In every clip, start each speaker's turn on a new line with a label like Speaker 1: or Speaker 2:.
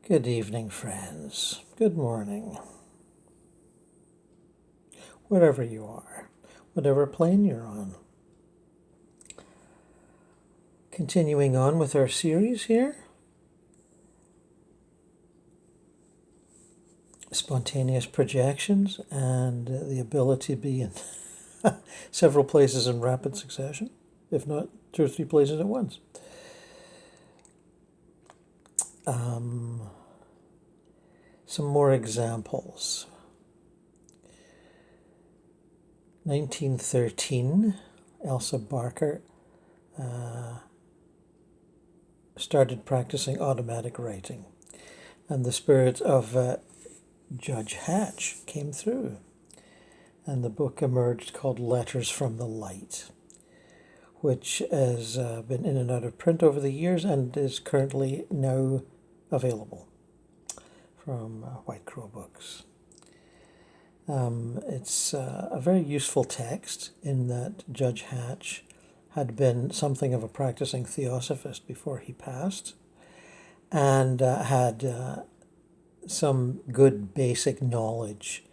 Speaker 1: Good evening, friends. Good morning. Wherever you are, whatever plane you're on. Continuing on with our series here. Spontaneous projections and the ability to be in several places in rapid succession, if not 2 or 3 places at once. Some more examples. 1913, Elsa Barker started practicing automatic writing, and the spirit of Judge Hatch came through, and the book emerged called Letters from the Light, which has been in and out of print over the years and is currently now available from White Crow Books. It's a very useful text in that Judge Hatch had been something of a practicing theosophist before he passed, and had some good basic knowledge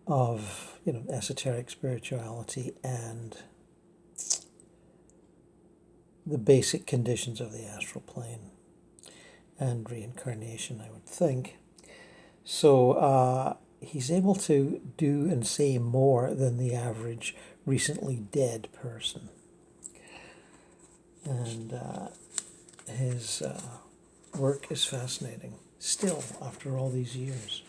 Speaker 1: of esoteric spirituality and the basic conditions of the astral plane and reincarnation, I would think. So he's able to do and say more than the average recently dead person. And his work is fascinating, still, after all these years.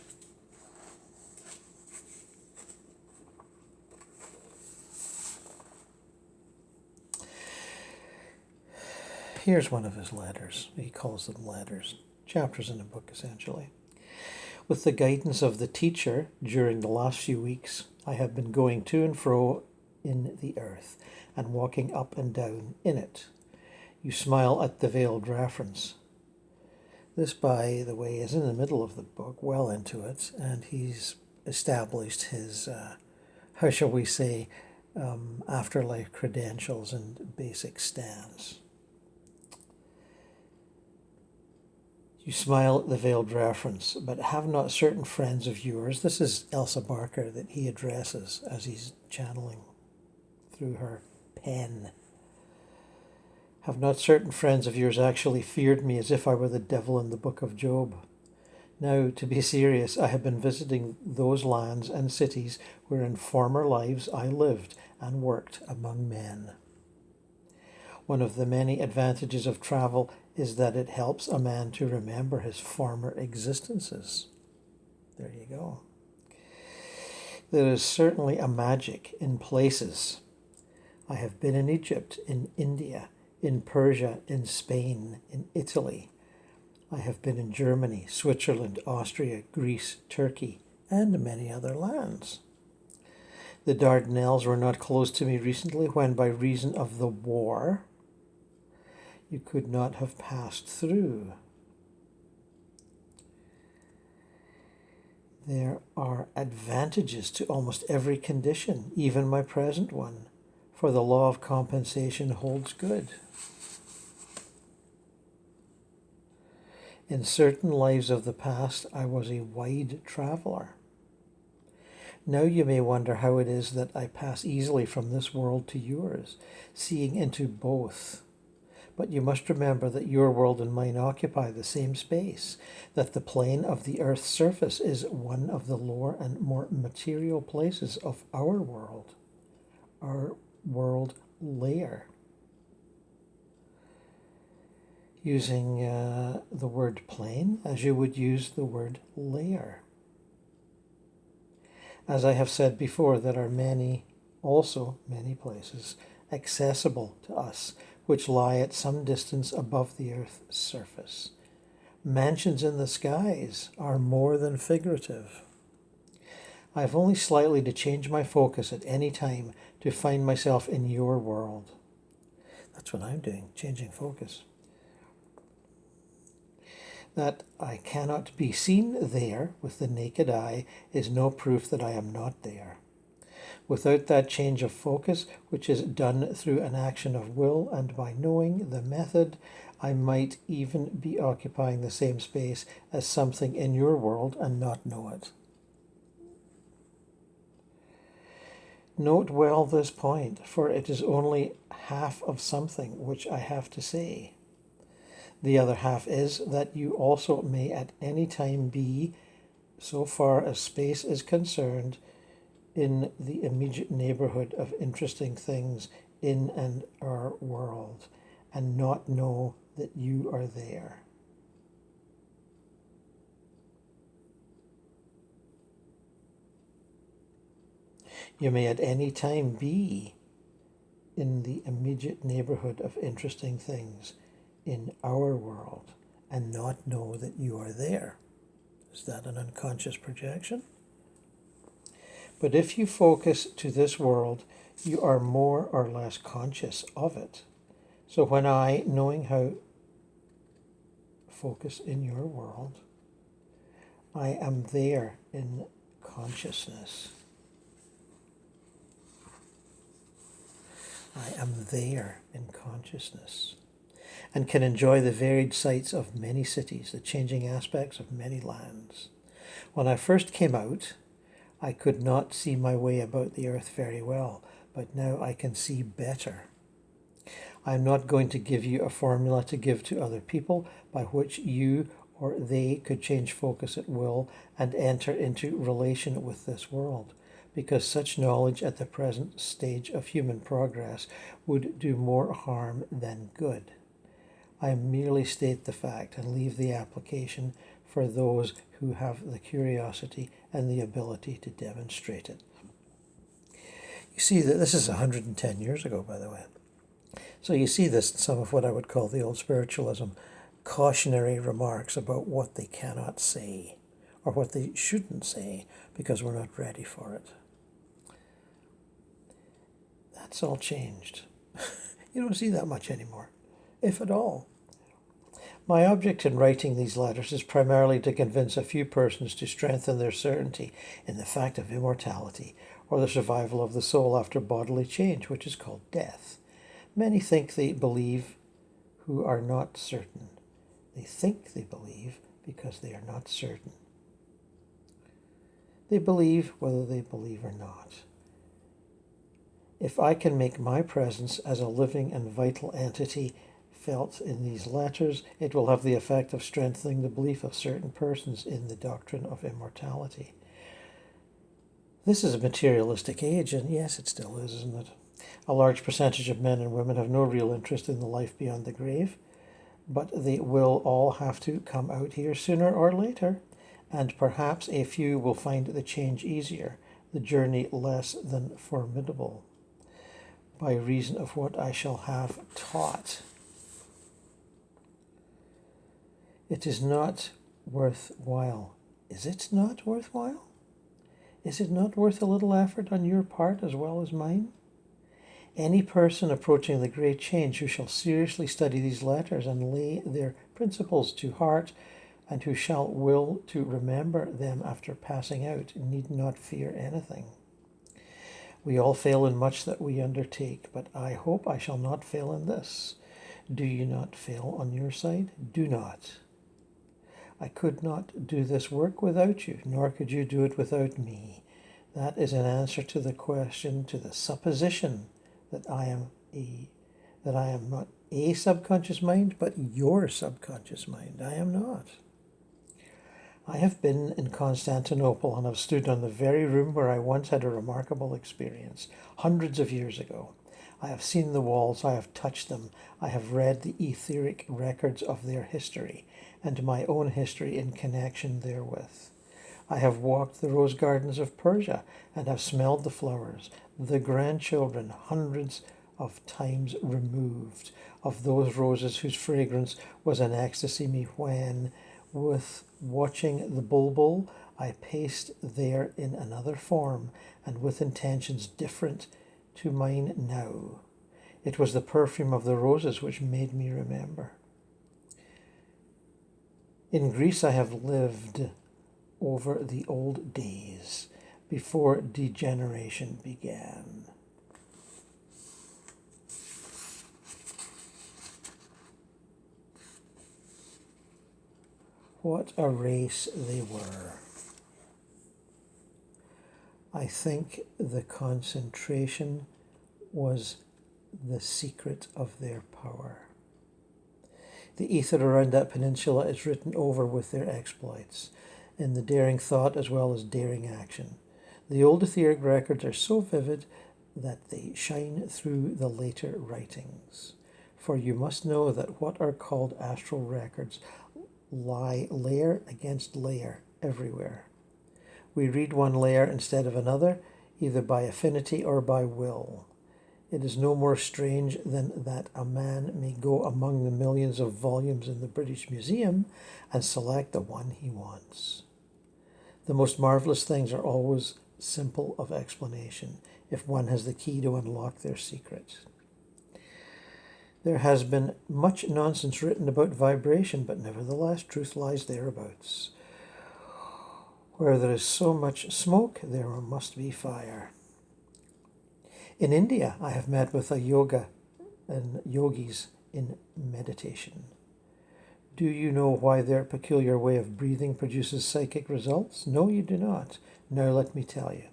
Speaker 1: Here's one of his letters. He calls them letters, chapters in a book, essentially. With the guidance of the teacher, during the last few weeks, I have been going to and fro in the earth and walking up and down in it. You smile at the veiled reference. This, by the way, is in the middle of the book, well into it, and he's established his, how shall we say, afterlife credentials and basic stance. You smile at the veiled reference, but have not certain friends of yours, this is Elsa Barker that he addresses as he's channeling through her pen. Have not certain friends of yours actually feared me as if I were the devil in the book of Job? Now, to be serious, I have been visiting those lands and cities where in former lives I lived and worked among men. One of the many advantages of travel is that it helps a man to remember his former existences. There you go. There is certainly a magic in places. I have been in Egypt, in India, in Persia, in Spain, in Italy. I have been in Germany, Switzerland, Austria, Greece, Turkey, and many other lands. The Dardanelles were not closed to me recently when, by reason of the war, you could not have passed through. There are advantages to almost every condition, even my present one, for the law of compensation holds good. In certain lives of the past, I was a wide traveler. Now you may wonder how it is that I pass easily from this world to yours, seeing into both. But you must remember that your world and mine occupy the same space, that the plane of the Earth's surface is one of the lower and more material places of our world layer. Using the word plane as you would use the word layer. As I have said before, there are many places accessible to us, which lie at some distance above the Earth's surface. Mansions in the skies are more than figurative. I have only slightly to change my focus at any time to find myself in your world. That's what I'm doing, changing focus. That I cannot be seen there with the naked eye is no proof that I am not there. Without that change of focus, which is done through an action of will and by knowing the method, I might even be occupying the same space as something in your world and not know it. Note well this point, for it is only half of something which I have to say. The other half is that you also may at any time be, so far as space is concerned, in the immediate neighborhood of interesting things in and our world, and not know that you are there. You may at any time be in the immediate neighborhood of interesting things in our world and not know that you are there. Is that an unconscious projection? But if you focus to this world, you are more or less conscious of it. So when I, knowing how focus in your world, I am there in consciousness. I am there in consciousness and can enjoy the varied sights of many cities, the changing aspects of many lands. When I first came out, I could not see my way about the earth very well, but now I can see better. I am not going to give you a formula to give to other people by which you or they could change focus at will and enter into relation with this world, because such knowledge at the present stage of human progress would do more harm than good. I merely state the fact and leave the application for those who have the curiosity and the ability to demonstrate it. You see that this is 110 years ago, by the way. So you see this in some of what I would call the old spiritualism, cautionary remarks about what they cannot say or what they shouldn't say because we're not ready for it. That's all changed. You don't see that much anymore, if at all. My object in writing these letters is primarily to convince a few persons to strengthen their certainty in the fact of immortality, or the survival of the soul after bodily change, which is called death. Many think they believe who are not certain. They think they believe because they are not certain. They believe whether they believe or not. If I can make my presence as a living and vital entity felt in these letters, it will have the effect of strengthening the belief of certain persons in the doctrine of immortality. This is a materialistic age, and yes, it still is, isn't it? A large percentage of men and women have no real interest in the life beyond the grave, but they will all have to come out here sooner or later, and perhaps a few will find the change easier, the journey less than formidable, by reason of what I shall have taught. It is not worthwhile. Is it not worthwhile? Is it not worth a little effort on your part as well as mine? Any person approaching the great change who shall seriously study these letters and lay their principles to heart, and who shall will to remember them after passing out, need not fear anything. We all fail in much that we undertake, but I hope I shall not fail in this. Do you not fail on your side? Do not. I could not do this work without you, nor could you do it without me. That is an answer to the question, to the supposition that I am not a subconscious mind, but your subconscious mind. I am not. I have been in Constantinople and have stood on the very room where I once had a remarkable experience, hundreds of years ago. I have seen the walls, I have touched them, I have read the etheric records of their history, and my own history in connection therewith. I have walked the rose gardens of Persia, and have smelled the flowers, the grandchildren hundreds of times removed, of those roses whose fragrance was an ecstasy me when, with watching the bulbul, I paced there in another form, and with intentions different to mine now. It was the perfume of the roses which made me remember. In Greece I have lived over the old days, before degeneration began. What a race they were. I think the concentration was the secret of their power. The ether around that peninsula is written over with their exploits, in the daring thought as well as daring action. The old etheric records are so vivid that they shine through the later writings. For you must know that what are called astral records lie layer against layer everywhere. We read one layer instead of another, either by affinity or by will. It is no more strange than that a man may go among the millions of volumes in the British Museum and select the one he wants. The most marvelous things are always simple of explanation, if one has the key to unlock their secret. There has been much nonsense written about vibration, but nevertheless truth lies thereabouts. Where there is so much smoke, there must be fire. In India, I have met with a yoga and yogis in meditation. Do you know why their peculiar way of breathing produces psychic results? No, you do not. Now let me tell you.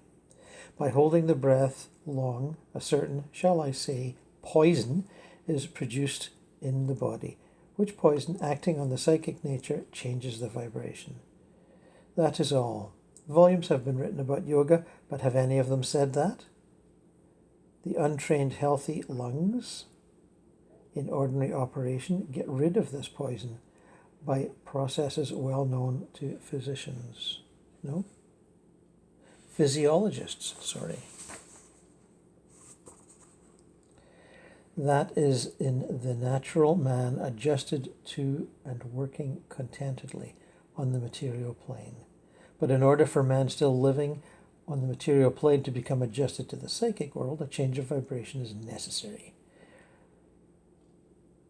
Speaker 1: By holding the breath long, a certain, shall I say, poison is produced in the body, which poison, acting on the psychic nature, changes the vibration. That is all. Volumes have been written about yoga, but have any of them said that? The untrained healthy lungs in ordinary operation get rid of this poison by processes well known to physicians. No? Physiologists, sorry. That is in the natural man adjusted to and working contentedly on the material plane. But in order for man still living on the material plane to become adjusted to the psychic world, a change of vibration is necessary.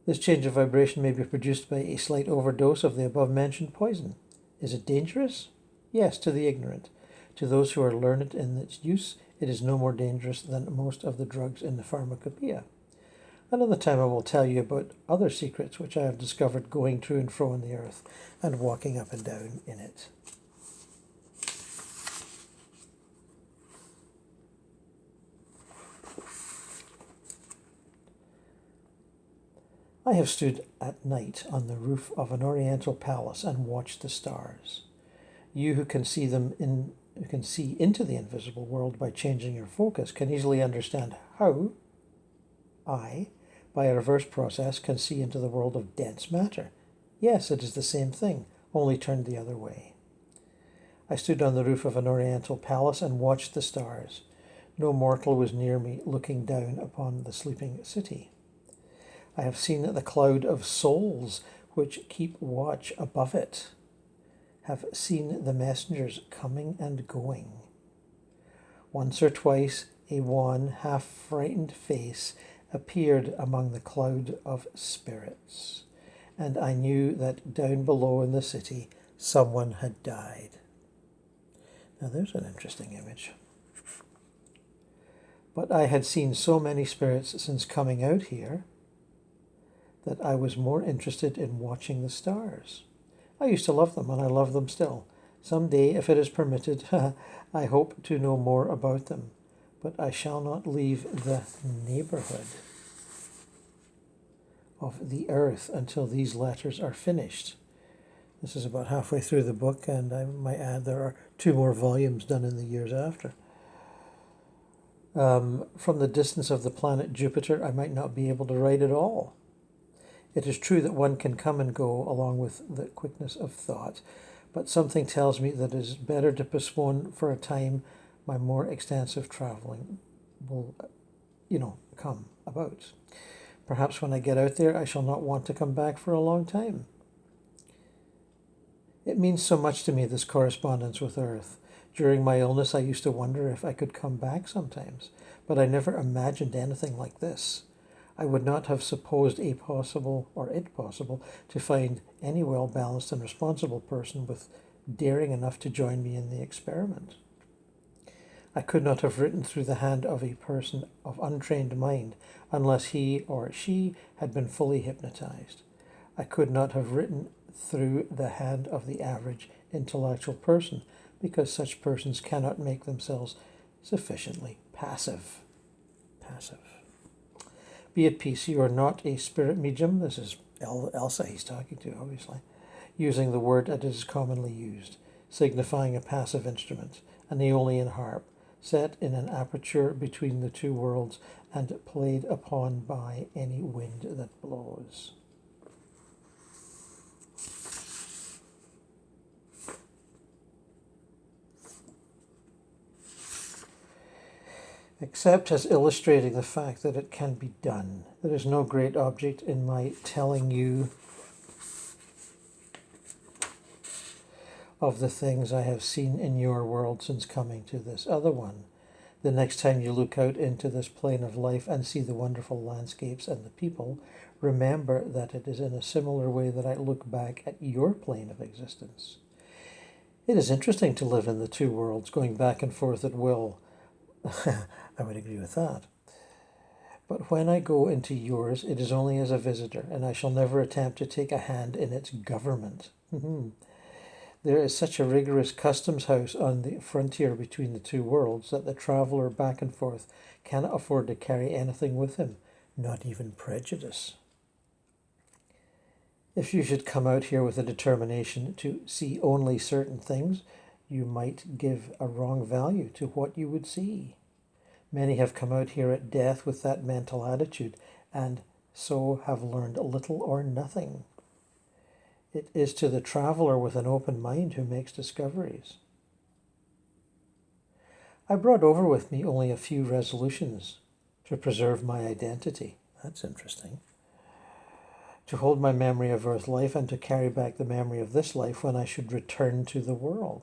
Speaker 1: This change of vibration may be produced by a slight overdose of the above-mentioned poison. Is it dangerous? Yes, to the ignorant. To those who are learned in its use, it is no more dangerous than most of the drugs in the pharmacopoeia. Another time I will tell you about other secrets which I have discovered going to and fro in the earth and walking up and down in it. I have stood at night on the roof of an oriental palace and watched the stars. You who can see into the invisible world by changing your focus can easily understand how I, by a reverse process, can see into the world of dense matter. Yes, it is the same thing, only turned the other way. I stood on the roof of an oriental palace and watched the stars. No mortal was near me, looking down upon the sleeping city. I have seen the cloud of souls which keep watch above it, have seen the messengers coming and going. Once or twice a wan, half-frightened face appeared among the cloud of spirits, and I knew that down below in the city someone had died. Now there's an interesting image. But I had seen so many spirits since coming out here that I was more interested in watching the stars. I used to love them, and I love them still. Some day, if it is permitted, I hope to know more about them, but I shall not leave the neighborhood of the earth until these letters are finished. This is about halfway through the book, and I might add there are 2 more volumes done in the years after. From the distance of the planet Jupiter, I might not be able to write at all. It is true that one can come and go along with the quickness of thought, but something tells me that it is better to postpone for a time my more extensive traveling will, come about. Perhaps when I get out there, I shall not want to come back for a long time. It means so much to me, this correspondence with Earth. During my illness, I used to wonder if I could come back sometimes, but I never imagined anything like this. I would not have supposed it possible to find any well-balanced and responsible person with daring enough to join me in the experiment. I could not have written through the hand of a person of untrained mind unless he or she had been fully hypnotized. I could not have written through the hand of the average intellectual person because such persons cannot make themselves sufficiently passive. Be at peace. You are not a spirit medium. This is Elsa he's talking to, obviously, using the word that is commonly used, signifying a passive instrument, an aeolian harp, set in an aperture between the two worlds and played upon by any wind that blows. Except as illustrating the fact that it can be done. There is no great object in my telling you of the things I have seen in your world since coming to this other one. The next time you look out into this plane of life and see the wonderful landscapes and the people, remember that it is in a similar way that I look back at your plane of existence. It is interesting to live in the two worlds, going back and forth at will. I would agree with that. But when I go into yours, it is only as a visitor, and I shall never attempt to take a hand in its government. There is such a rigorous customs house on the frontier between the two worlds that the traveller back and forth cannot afford to carry anything with him, not even prejudice. If you should come out here with a determination to see only certain things, you might give a wrong value to what you would see. Many have come out here at death with that mental attitude, and so have learned little or nothing. It is to the traveller with an open mind who makes discoveries. I brought over with me only a few resolutions to preserve my identity. That's interesting. To hold my memory of earth life and to carry back the memory of this life when I should return to the world.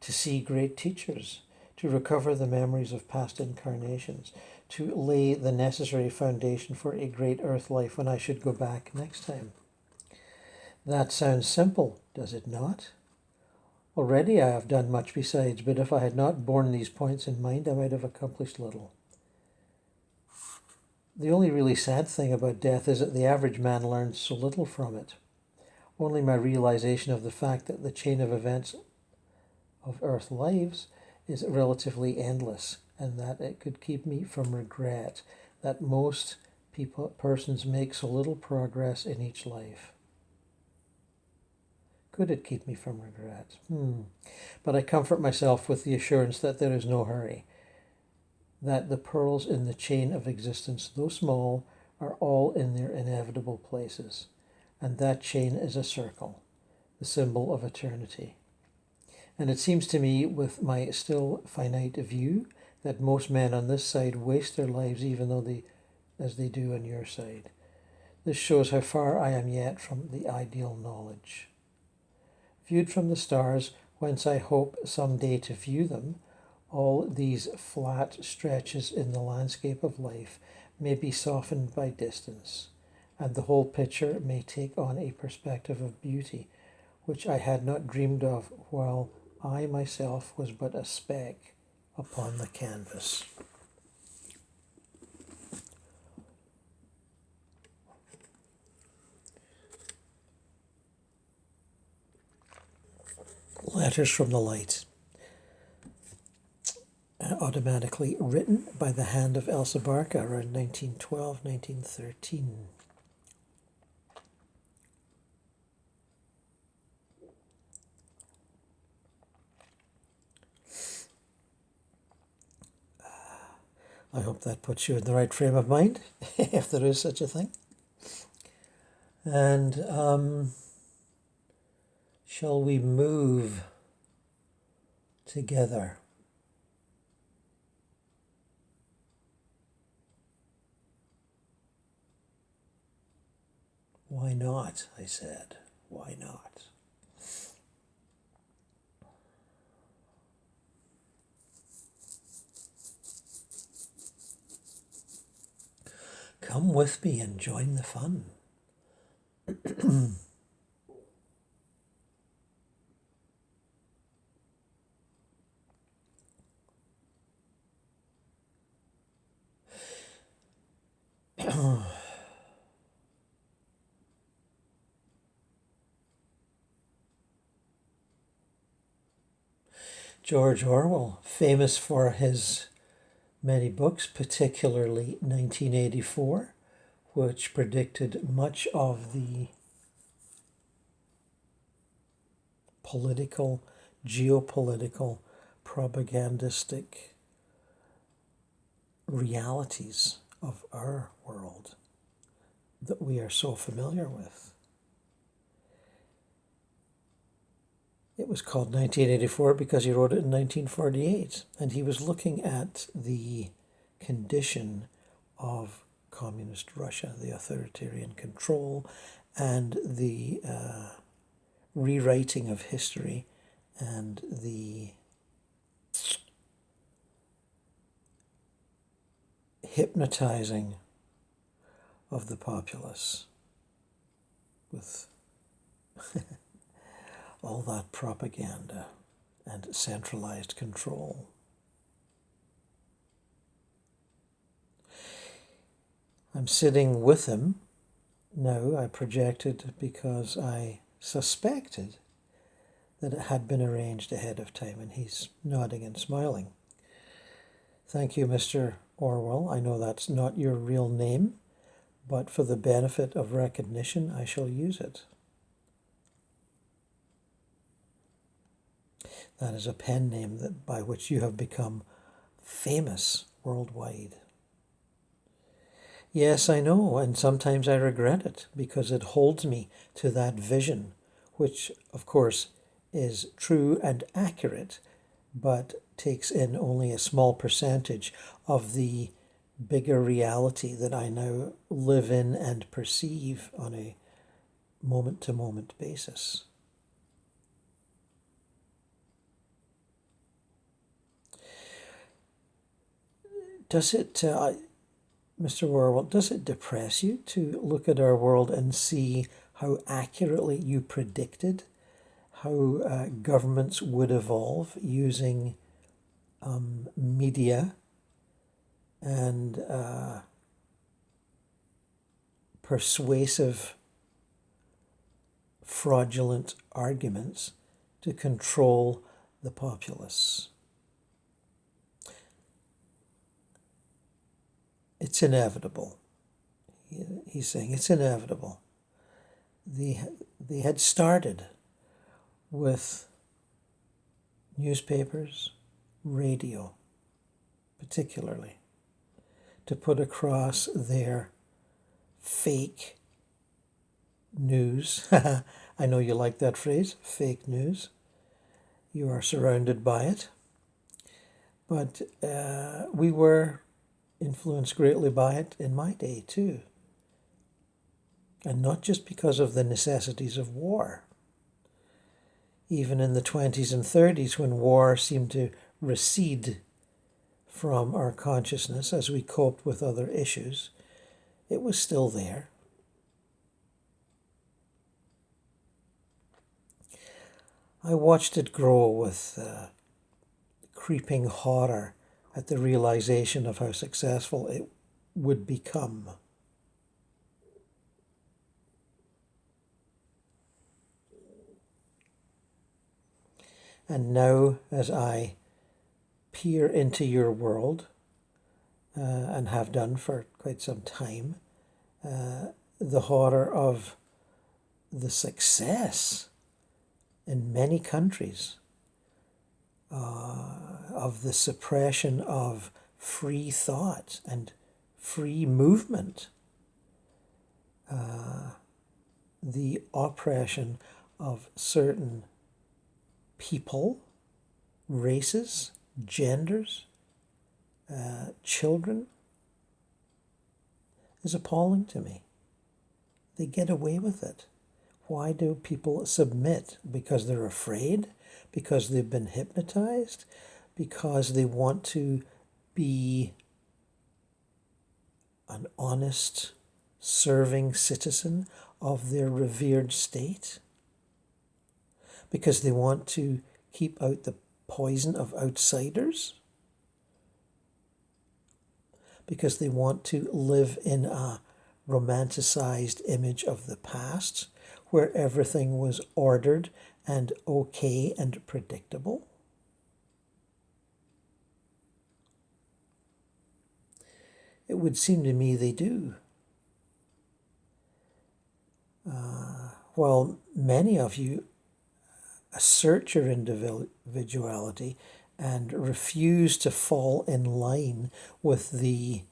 Speaker 1: To see great teachers, to recover the memories of past incarnations, to lay the necessary foundation for a great earth life when I should go back next time. That sounds simple, does it not? Already I have done much besides, but if I had not borne these points in mind, I might have accomplished little. The only really sad thing about death is that the average man learns so little from it. Only my realization of the fact that the chain of events of Earth lives is relatively endless, and that it could keep me from regret that most persons make so little progress in each life. Could it keep me from regret? But I comfort myself with the assurance that there is no hurry, that the pearls in the chain of existence, though small, are all in their inevitable places, and that chain is a circle, the symbol of eternity. And it seems to me, with my still finite view, that most men on this side waste their lives even though as they do on your side. This shows how far I am yet from the ideal knowledge. Viewed from the stars, whence I hope some day to view them, all these flat stretches in the landscape of life may be softened by distance, and the whole picture may take on a perspective of beauty, which I had not dreamed of while I myself was but a speck upon the canvas. Letters from the Light. Automatically written by the hand of Elsa Barca around 1912, 1913. I hope that puts you in the right frame of mind, if there is such a thing. And shall we move together? Why not? I said. Why not? Come with me and join the fun. George Orwell, famous for his many books, particularly 1984, which predicted much of the political, geopolitical, propagandistic realities of our world that we are so familiar with. It was called 1984 because he wrote it in 1948, and he was looking at the condition of communist Russia, the authoritarian control, and the rewriting of history, and the hypnotizing of the populace with all that propaganda and centralized control. I'm sitting with him now. I projected because I suspected that it had been arranged ahead of time, and he's nodding and smiling. Thank you, Mr. Orwell. I know that's not your real name, but for the benefit of recognition, I shall use it. That is a pen name by which you have become famous worldwide. Yes, I know, and sometimes I regret it because it holds me to that vision, which, of course, is true and accurate, but takes in only a small percentage of the bigger reality that I now live in and perceive on a moment-to-moment basis. Does it, Mr. Orwell, does it depress you to look at our world and see how accurately you predicted how governments would evolve using media and persuasive, fraudulent arguments to control the populace? It's inevitable. He's saying it's inevitable. They had started with newspapers, radio, particularly, to put across their fake news. I know you like that phrase, fake news. You are surrounded by it. But we were influenced greatly by it in my day too. And not just because of the necessities of war. Even in the 20s and 30s, when war seemed to recede from our consciousness as we coped with other issues, it was still there. I watched it grow with creeping horror at the realization of how successful it would become. And now, as I peer into your world, and have done for quite some time, the horror of the success in many countries of the suppression of free thought and free movement, the oppression of certain people, races, genders, children, is appalling to me. They get away with it. Why do people submit? Because they're afraid? Because they've been hypnotized? Because they want to be an honest, serving citizen of their revered state? Because they want to keep out the poison of outsiders? because they want to live in a romanticized image of the past where everything was ordered and okay and predictable? It would seem to me they do. While many of you assert your individuality and refuse to fall in line with the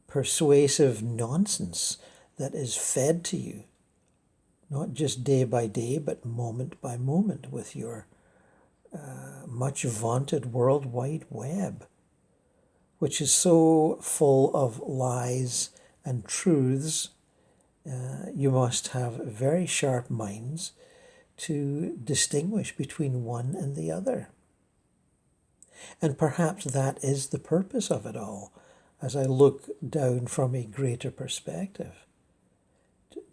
Speaker 1: persuasive nonsense that is fed to you, not just day by day, but moment by moment with your much vaunted World Wide Web, which is so full of lies and truths. You must have very sharp minds to distinguish between one and the other. And perhaps that is the purpose of it all, as I look down from a greater perspective,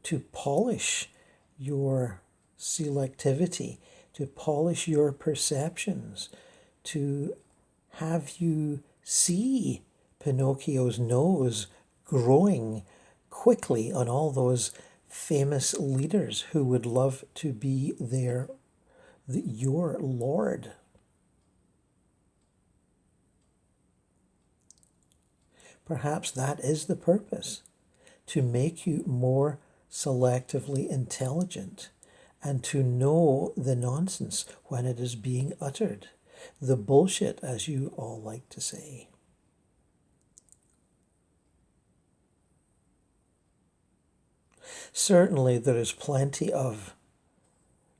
Speaker 1: to polish your selectivity, to polish your perceptions, to have you see Pinocchio's nose growing quickly on all those famous leaders who would love to be your lord. Perhaps that is the purpose, to make you more selectively intelligent and to know the nonsense when it is being uttered, the bullshit, as you all like to say. Certainly there is plenty of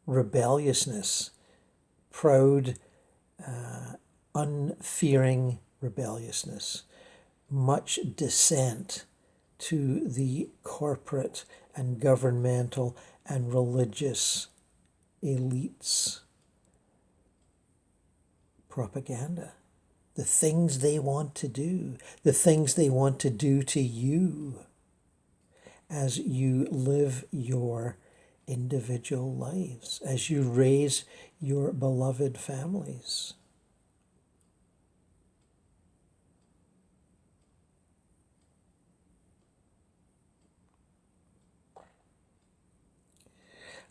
Speaker 1: rebelliousness, proud, unfearing rebelliousness, much dissent to the corporate and governmental and religious elites' propaganda. The things they want to do, the things they want to do to you as you live your individual lives, as you raise your beloved families.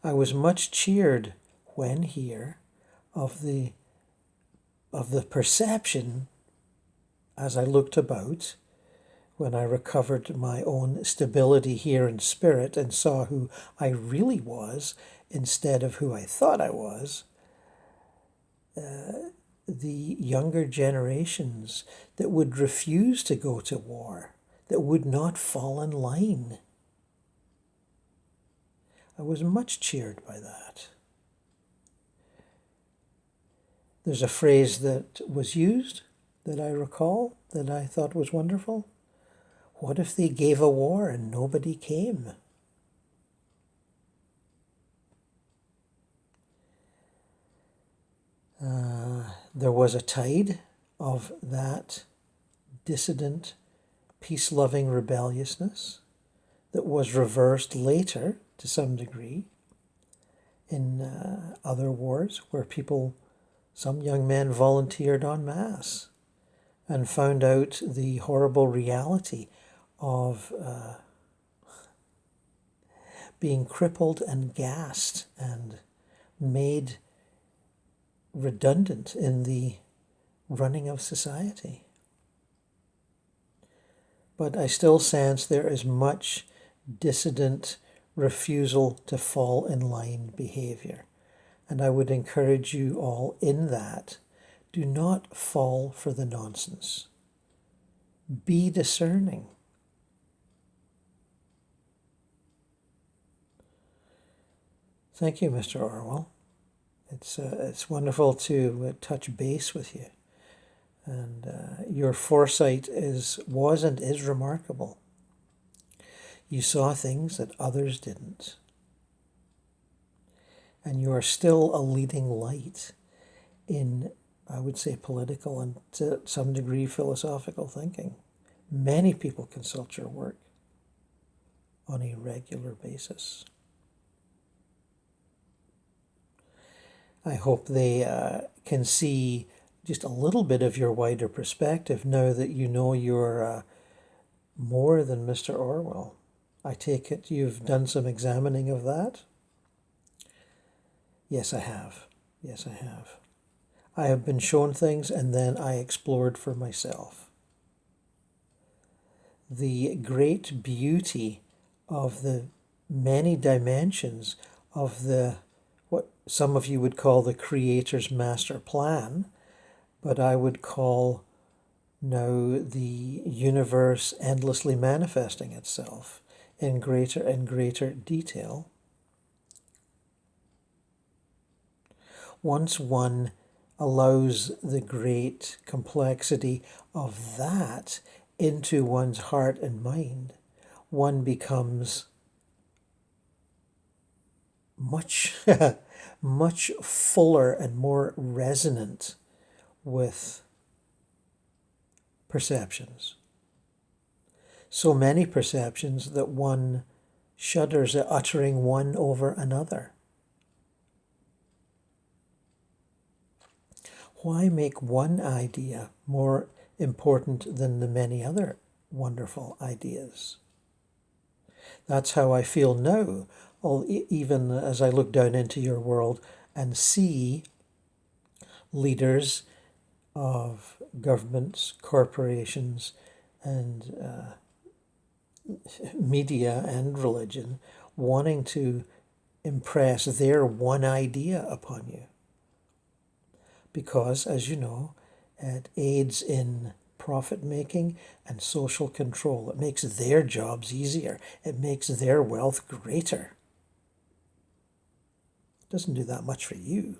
Speaker 1: I was much cheered when here of the perception as I looked about, when I recovered my own stability here in spirit and saw who I really was instead of who I thought I was, the younger generations that would refuse to go to war, that would not fall in line. I was much cheered by that. There's a phrase that was used that I recall that I thought was wonderful. What if they gave a war and nobody came? There was a tide of that dissident, peace-loving rebelliousness that was reversed later to some degree in other wars where some young men volunteered en masse and found out the horrible reality of being crippled and gassed and made redundant in the running of society. But I still sense there is much dissident refusal to fall in line behavior. And I would encourage you all in that. Do not fall for the nonsense. Be discerning. Thank you, Mr. Orwell. It's wonderful to touch base with you. And your foresight was and is remarkable. You saw things that others didn't. And you are still a leading light in, I would say, political and to some degree philosophical thinking. Many people consult your work on a regular basis. I hope they can see just a little bit of your wider perspective now that you know you're more than Mr. Orwell. I take it you've done some examining of that? Yes, I have. Yes, I have. I have been shown things and then I explored for myself. The great beauty of the many dimensions of the what some of you would call the Creator's master plan, but I would call now the universe endlessly manifesting itself in greater and greater detail. Once one allows the great complexity of that into one's heart and mind, one becomes much, much fuller and more resonant with perceptions. So many perceptions that one shudders at uttering one over another. Why make one idea more important than the many other wonderful ideas? That's how I feel now, even as I look down into your world and see leaders of governments, corporations, and media and religion wanting to impress their one idea upon you. Because, as you know, it aids in profit making and social control. It makes their jobs easier. It makes their wealth greater. It doesn't do that much for you,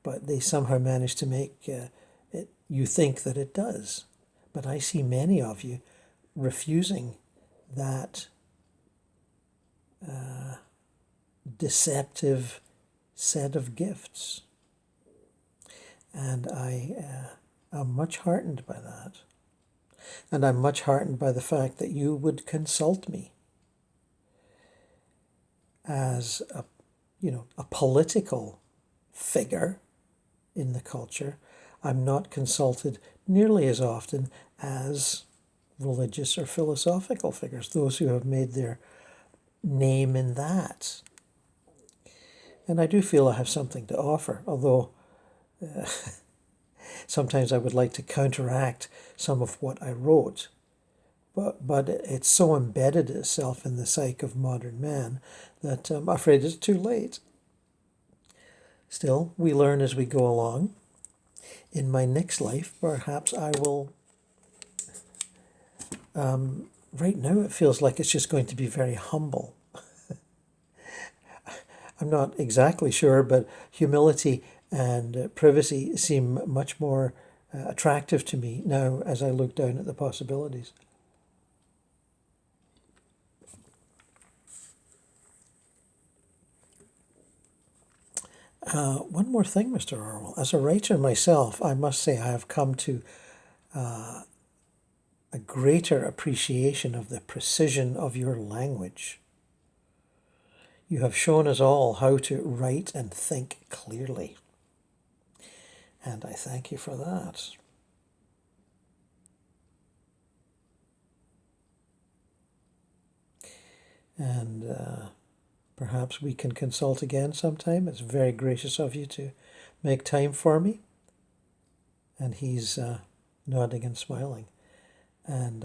Speaker 1: but they somehow manage to make you think that it does. But I see many of you refusing that deceptive set of gifts. And I am much heartened by that. And I'm much heartened by the fact that you would consult me as a political figure in the culture. I'm not consulted nearly as often as religious or philosophical figures, those who have made their name in that. And I do feel I have something to offer, although sometimes I would like to counteract some of what I wrote. But it's so embedded itself in the psyche of modern man that I'm afraid it's too late. Still, we learn as we go along. In my next life, perhaps I will... right now it feels like it's just going to be very humble. I'm not exactly sure, but humility and privacy seem much more attractive to me now as I look down at the possibilities. One more thing, Mr. Orwell. As a writer myself, I must say I have come to a greater appreciation of the precision of your language. You have shown us all how to write and think clearly. And I thank you for that. And perhaps we can consult again sometime. It's very gracious of you to make time for me. And he's nodding and smiling. And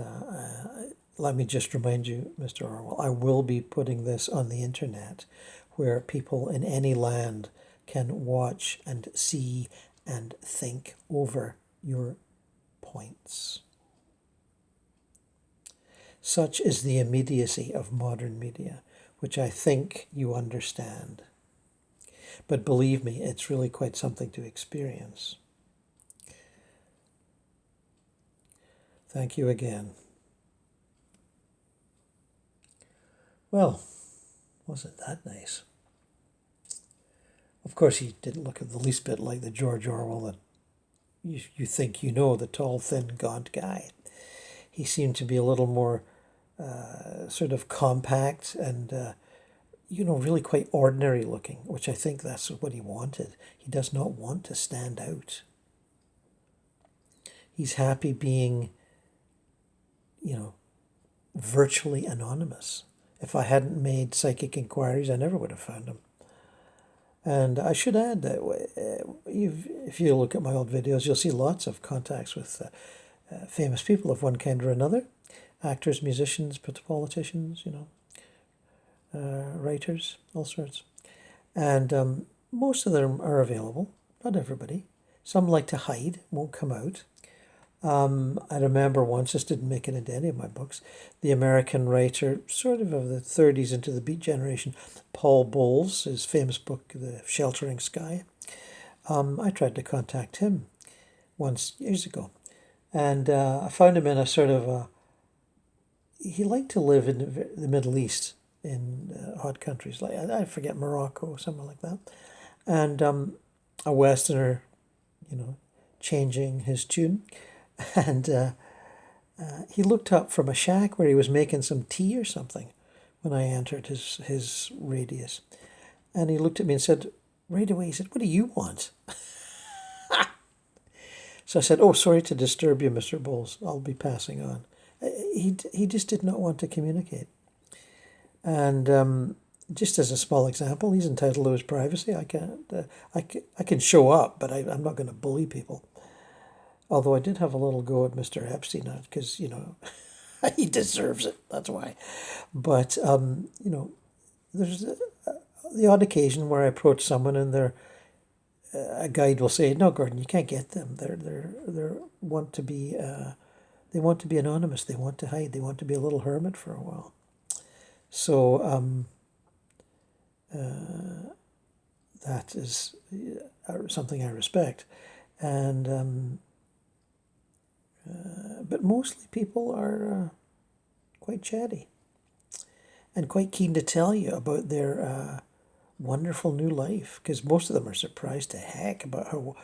Speaker 1: let me just remind you, Mr. Orwell, I will be putting this on the internet where people in any land can watch and see and think over your points. Such is the immediacy of modern media, which I think you understand. But believe me, it's really quite something to experience. Thank you again. Well, wasn't that nice? Of course, he didn't look the least bit like the George Orwell that you think you know, the tall, thin, gaunt guy. He seemed to be a little more sort of compact and, really quite ordinary looking, which I think that's what he wanted. He does not want to stand out. He's happy being, virtually anonymous. If I hadn't made psychic inquiries, I never would have found him. And I should add that if you look at my old videos, you'll see lots of contacts with famous people of one kind or another. Actors, musicians, politicians, writers, all sorts. And most of them are available, not everybody. Some like to hide, won't come out. I remember once, this didn't make it into any of my books, the American writer, sort of the 30s into the Beat generation, Paul Bowles, his famous book, The Sheltering Sky. I tried to contact him once, years ago. And I found him in a sort of he liked to live in the Middle East, in hot countries, like, I forget, Morocco, somewhere like that. And a Westerner, changing his tune. And he looked up from a shack where he was making some tea or something when I entered his radius. And he looked at me and said, right away, he said, "What do you want?" So I said, "Oh, sorry to disturb you, Mr. Bowles. I'll be passing on." He just did not want to communicate. And just as a small example, he's entitled to his privacy. I can show up, but I'm not going to bully people. Although I did have a little go at Mr. Epstein, because, he deserves it. That's why. But, there's the odd occasion where I approach someone and a guide will say, "No, Gordon, you can't get them. They want to be anonymous. They want to hide. They want to be a little hermit for a while." So that is something I respect. And but mostly people are quite chatty and quite keen to tell you about their wonderful new life, because most of them are surprised to heck about how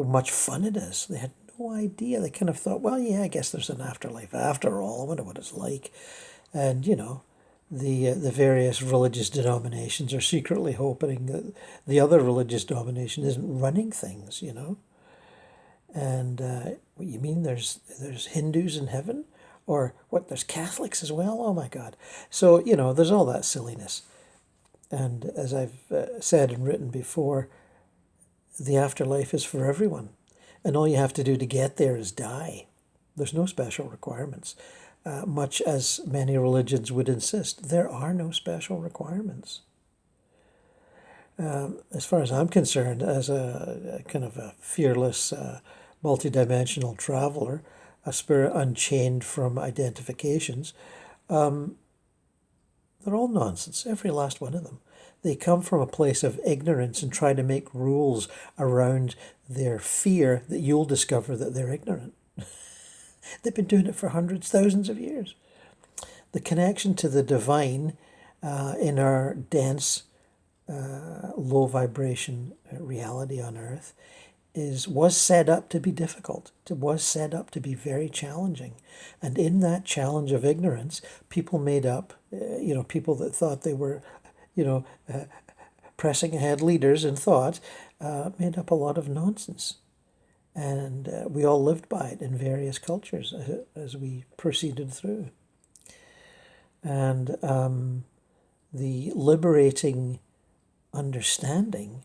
Speaker 1: much fun it is. They had no idea. They kind of thought, well, yeah, I guess there's an afterlife after all. I wonder what it's like. And, the various religious denominations are secretly hoping that the other religious denomination isn't running things, And what you mean, there's Hindus in heaven? Or what, there's Catholics as well? Oh my God. So, there's all that silliness. And as I've said and written before, the afterlife is for everyone. And all you have to do to get there is die. There's no special requirements. Much as many religions would insist, there are no special requirements. As far as I'm concerned, as a kind of a fearless, multidimensional traveler, a spirit unchained from identifications, they're all nonsense, every last one of them. They come from a place of ignorance and try to make rules around their fear that you'll discover that they're ignorant. They've been doing it for hundreds, thousands of years. The connection to the divine in our dense, low vibration reality on Earth was set up to be difficult. It was set up to be very challenging. And in that challenge of ignorance, people made up, people that thought they were, pressing ahead leaders in thought, made up a lot of nonsense. And we all lived by it in various cultures as we proceeded through. And the liberating understanding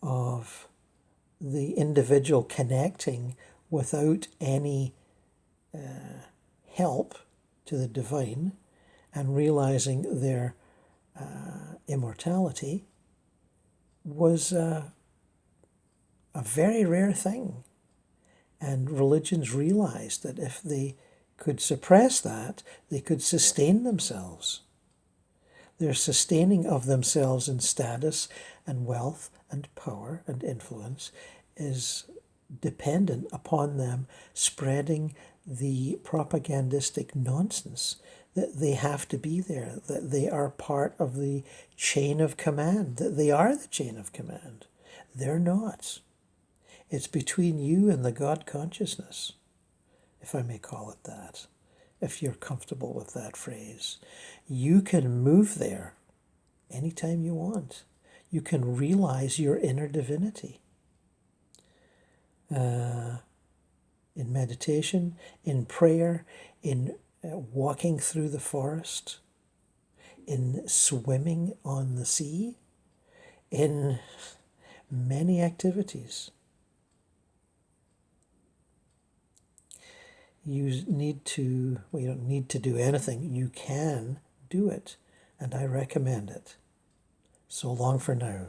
Speaker 1: of the individual connecting without any help to the divine and realizing their immortality was a very rare thing. And religions realized that if they could suppress that, they could sustain themselves. Their sustaining of themselves in status and wealth and power and influence is dependent upon them spreading the propagandistic nonsense that they have to be there, that they are part of the chain of command, that they are the chain of command. They're not. It's between you and the God consciousness, if I may call it that, if you're comfortable with that phrase. You can move there anytime you want. You can realize your inner divinity. in meditation, in prayer, in walking through the forest, in swimming on the sea, in many activities. You need to, well, you don't need to do anything. You can do it, and I recommend it. So long for now.